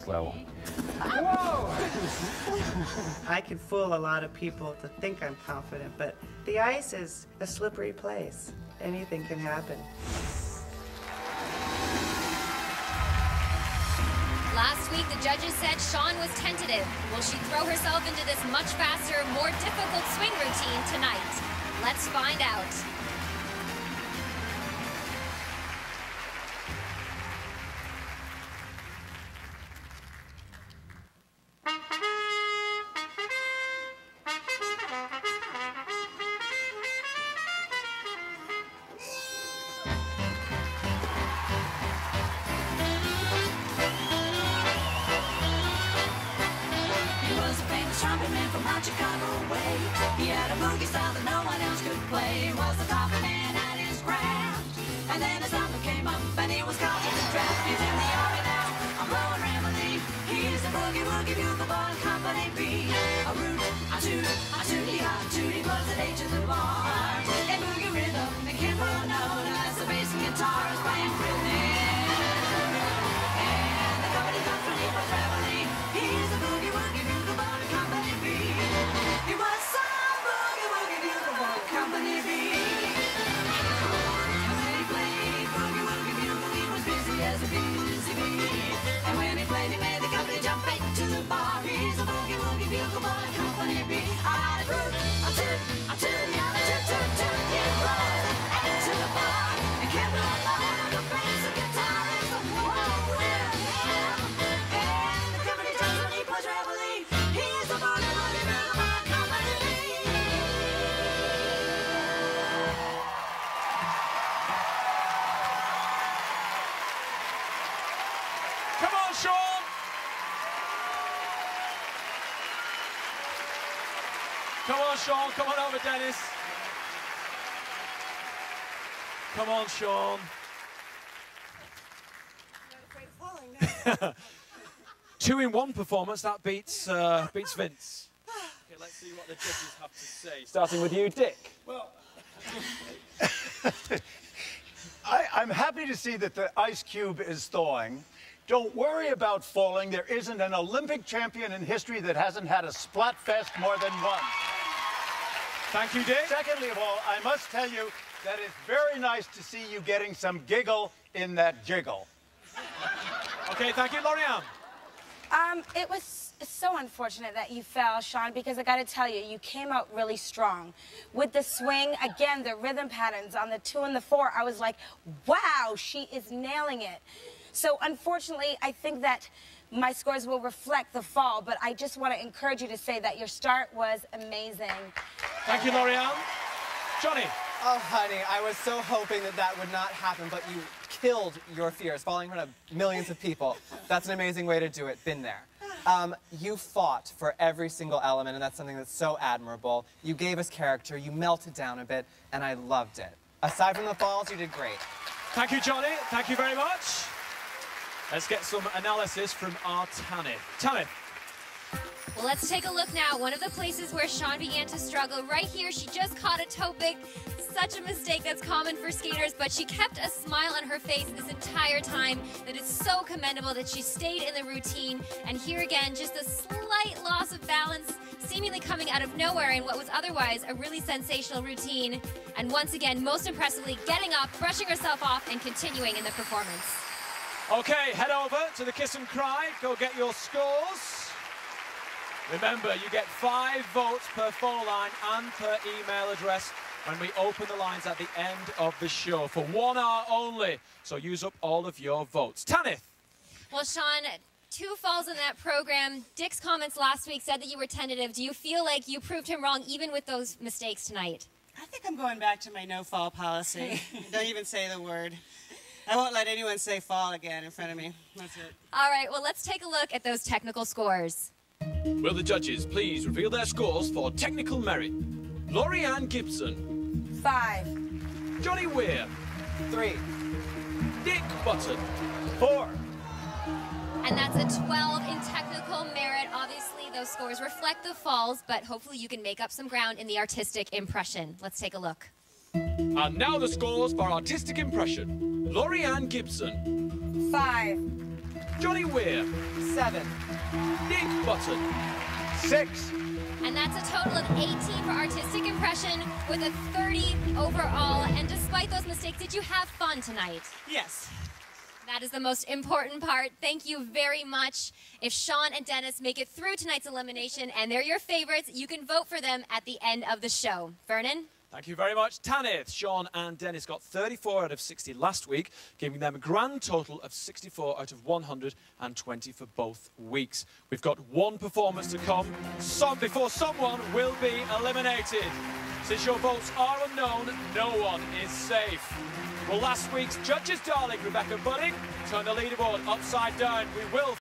level. Whoa! I can fool a lot of people to think I'm confident, but the ice is a slippery place. Anything can happen. Last week, the judges said Shawn was tentative. Will she throw herself into this much faster, more difficult swing routine tonight? Let's find out. Chicago way. He had a boogie style that no one else could play. He was the top man at his craft. And then his number came up and he was caught in the draft. He's in the army now, I'm blowing Remedy. He's the boogie woogie bugle boy, Company B. A root, a toot, a tootie was at H of the bar. A boogie rhythm, the kid will know as the bass and guitar is playing rhythm. And the company comes when he was traveling. He's the boogie woogie bugle boy, Company B. He was some boogie woogie bugle boy, Company B. And when he played boogie woogie bugle, he was busy as a busy bee. And when he played, he made the company jump into the bar. He's a boogie woogie bugle boy, Company B. I root, I toot, yeah, I toot, toot, toot, yeah, right into the bar. And kept on along the bass and guitar is the one with him. And the company jumps when he plays reveille. He's the boogie woogie bugle boy, Company B. Come on, Shawn! Come on, Shawn. Come on over, Dennis. Come on, Shawn. Two-in-one performance, that beats Vince. Okay, let's see what the judges have to say. Starting with you, Dick. Well, I'm happy to see that the ice cube is thawing. Don't worry about falling. There isn't an Olympic champion in history that hasn't had a Splatfest more than once. Thank you, Dick. Secondly of all, I must tell you that it's very nice to see you getting some giggle in that jiggle. Okay, thank you, Lorianne. It was so unfortunate that you fell, Shawn, because I gotta tell you, you came out really strong. With the swing, again, the rhythm patterns on the 2 and the 4, I was like, wow, she is nailing it. So unfortunately, I think that my scores will reflect the fall, but I just want to encourage you to say that your start was amazing. Thank you, Lorianne. Johnny. Oh, honey, I was so hoping that that would not happen, but you killed your fears, falling in front of millions of people. That's an amazing way to do it. Been there. You fought for every single element, and that's something that's so admirable. You gave us character, you melted down a bit, and I loved it. Aside from the falls, you did great. Thank you, Johnny. Thank you very much. Let's get some analysis from our Tanith. Tanith. Well, let's take a look now. One of the places where Shawn began to struggle, right here, she just caught a toe pick. Such a mistake that's common for skaters, but she kept a smile on her face this entire time. That is so commendable that she stayed in the routine. And here again, just a slight loss of balance, seemingly coming out of nowhere in what was otherwise a really sensational routine. And once again, most impressively, getting up, brushing herself off, and continuing in the performance. Okay, head over to the Kiss and Cry. Go get your scores. Remember, you get 5 votes per phone line and per email address when we open the lines at the end of the show for 1 hour only. So use up all of your votes. Tanith. Well, Shawn, 2 falls in that program. Dick's comments last week said that you were tentative. Do you feel like you proved him wrong even with those mistakes tonight? I think I'm going back to my no-fall policy. Don't even say the word. I won't let anyone say fall again in front of me. That's it. All right, well, let's take a look at those technical scores. Will the judges please reveal their scores for technical merit? Lorianne Gibson. 5. Johnny Weir. 3. Dick Button. 4. And that's a 12 in technical merit. Obviously, those scores reflect the falls, but hopefully you can make up some ground in the artistic impression. Let's take a look. And now the scores for artistic impression. Lorianne Gibson. 5. Johnny Weir. 7. Nick Button. 6. And that's a total of 18 for artistic impression with a 30 overall. And despite those mistakes, did you have fun tonight? Yes. That is the most important part. Thank you very much. If Sean and Dennis make it through tonight's elimination and they're your favorites, you can vote for them at the end of the show. Vernon? Thank you very much. Tanith, Sean and Dennis got 34 out of 60 last week, giving them a grand total of 64 out of 120 for both weeks. We've got one performance to come before someone will be eliminated. Since your votes are unknown, no one is safe. Will last week's judge's darling, Rebecca Budding, turn the leaderboard upside down? We will